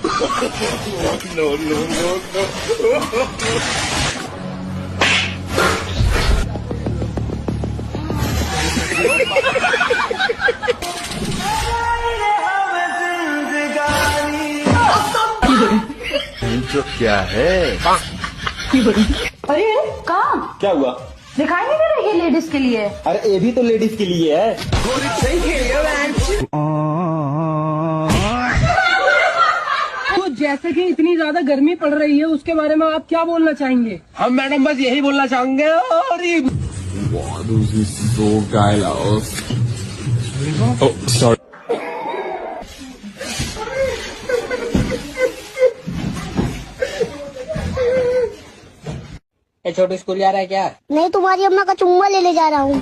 No no no no. जो क्या है? अरे कहाँ क्या हुआ? दिखाई नहीं दे रही है लेडीज के लिए? अरे ये भी तो लेडीज के लिए है। तो जैसे कि इतनी ज्यादा गर्मी पड़ रही है उसके बारे में आप क्या बोलना चाहेंगे? हम मैडम बस यही बोलना चाहेंगे। और Boah, du siehst so geil aus. Oh, sorry. छोटू स्कूल जा रहा है क्या? नहीं, तुम्हारी अम्मा का चुम्मा लेने जा रहा हूँ।